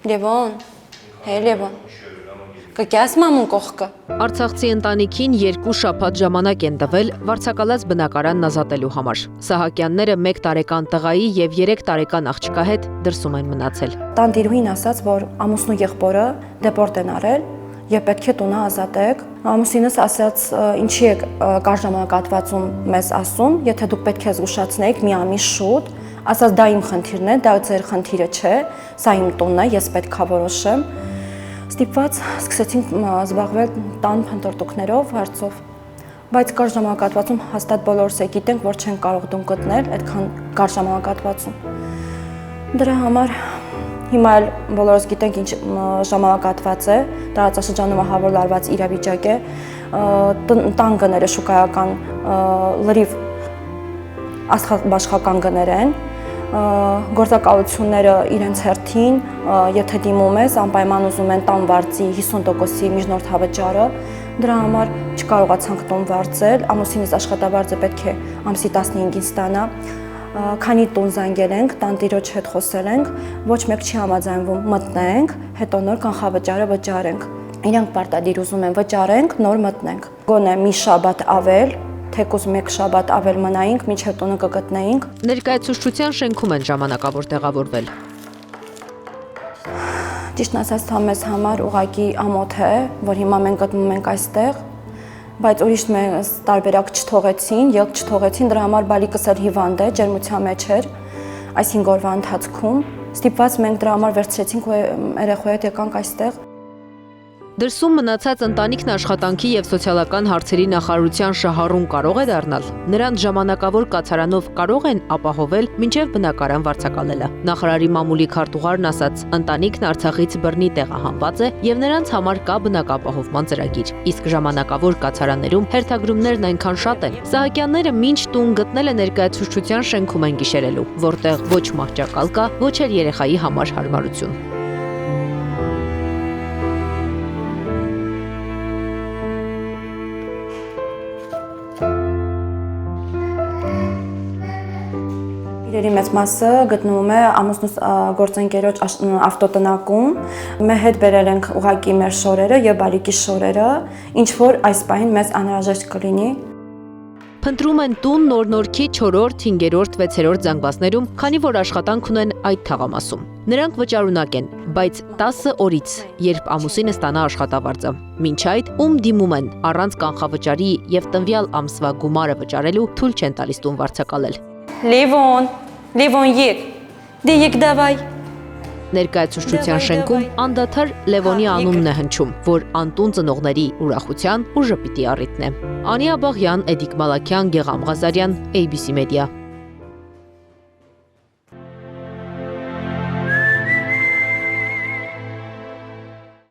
Լևոն, հե Լևոն, կգյաս մամուն կողքը։ Արցախցի ընտանիքին 2 շաբաթ ժամանակ են տվել վարձակալած բնակարանն ազատելու համար։ Սահակյանները 1 տարեկան տղայի եւ 3 տարեկան աղջկա հետ դրսում են մնացել։ Տանտիրուհին ասաց, որ ամուսնու եղբորը դեպորտ են արել եւ պետք է տունը ազատեք։ Ամուսինս ասաց, ինչի եք կար ժամանակատվածում մեզ ասում, եթե դուք պետք է զգուշացնեիք մի ամիս շուտ, ասաց դա իմ խնդիրն է, դա ձեր խնդիրը չէ, սա իմ տունն է, ես պետք է որոշեմ։ Ստիպված սկսեցինք զբաղվել տան փնտրտուքներով, հարցով, բայց կար ժամանակատվածում հաստատ բոլորս գիտենք, որ չեն կարող տուն գտնել այդքան կար ժամանակատվածում։ Դրա համար հիմա էլ բոլորս գիտենք ինչ ժամանակատված է, տարածաշրջանում ահավոր լարված իրավիճակ է, տան գները շուկայական լրիվ աշխատաշխական գներ են, գործակալությունները իրենց հերթին, եթե դիմում ես, անպայման ուզում են տան վարձի 50%-ի միջնորդ հավճարը, դրա համար չկարողացանք տուն վարձել, ամուսինս աշխատավարձը պետք է ամսի 15-ին ստանա, քանի տուն զանգել ենք, տանտիրոջ հետ խոսել ենք, ոչ մեկ չի համաձայնվում մտնենք, հետո նոր կանխավճարը վճարենք։ Իրանք պարտադիր ուզում են վճարենք, նոր մտնենք։ Գոնե մի շաբաթ ավել, թեկուզ 1 շաբաթ ավել մնայինք, մինչև տունը կգտնեինք։ Ներկայացուցչության շենքում են ժամանակավոր տեղավորվել։ Ճիշտն ասած, դա մեզ համար ուղղակի ամոթ է, որ հիմա մենք գտնվում ենք այստեղ, բայց ուրիշ մեզ տարբերակ չթողեցին, ելք չթողեցին, դրա համար բալիկս էլ հիվանդ է, ջերմության մեջ էր, այս 5 օրվա ընթացքում, ստիպված մենք դրա համար վերցրեցինք ու երեխայի հետ եկանք այստեղ։ Դրսում մնացած ընտանիքն աշխատանքի եւ սոցիալական հարցերի նախարարության շահառուն կարող է դառնալ։ Նրանց ժամանակավոր կացարանով կարող են ապահովել մինչև բնակարան վարձակալելը։ Նախարարի մամուլի քարտուղարն ասաց, ընտանիքն Արցախից բռնի տեղահանված է եւ նրանց համար կա բնակապահովման ծրագիր։ Իսկ ժամանակավոր կացարաններում հերթագրումներն այնքան շատ են։ Սահակյանները մինչ տուն գտնել է ներկայացուցչության շենքում են գիշերելու, որտեղ ոչ մահճակալ կա, ոչ էլ երեխայի համար հարմարություն։ Իրերի մեծ մասը գտնվում է ամուսնուս գործընկերոջ ավտոտնակում։ Մեր հետ բերել ենք ուղղակի մեր շորերը եւ բալիկի շորերը, ինչ որ այս պահին մեզ անհրաժեշտ կլինի։ Փնտրում են տուն Նոր-Նորքի 4-րդ, 5-րդ, 6-րդ զանգվածներում, քանի որ աշխատանք ունեն այդ թաղամասում։ Նրանք վճարունակ են, բայց 10 օրից, երբ ամուսինը ստանա աշխատավարձը։ Մինչ այդ ում դիմում են առանց կանխավճարի եւ տվյալ ամսվա գումարը վճարելու թույլ չեն տալիս տուն վարձակալել։ Լևոն եկ, դե եկ դավայ։ Ներկայացուցչության շենքում անդադար Լևոնի անունն է հնչում, որ անտուն ծնողների ուրախության ու ժպիտի առիթն է։ Անիա Բաղյան, Էդիկ Մալաքյան, Գեղամ Ղազարյան, ABC Media։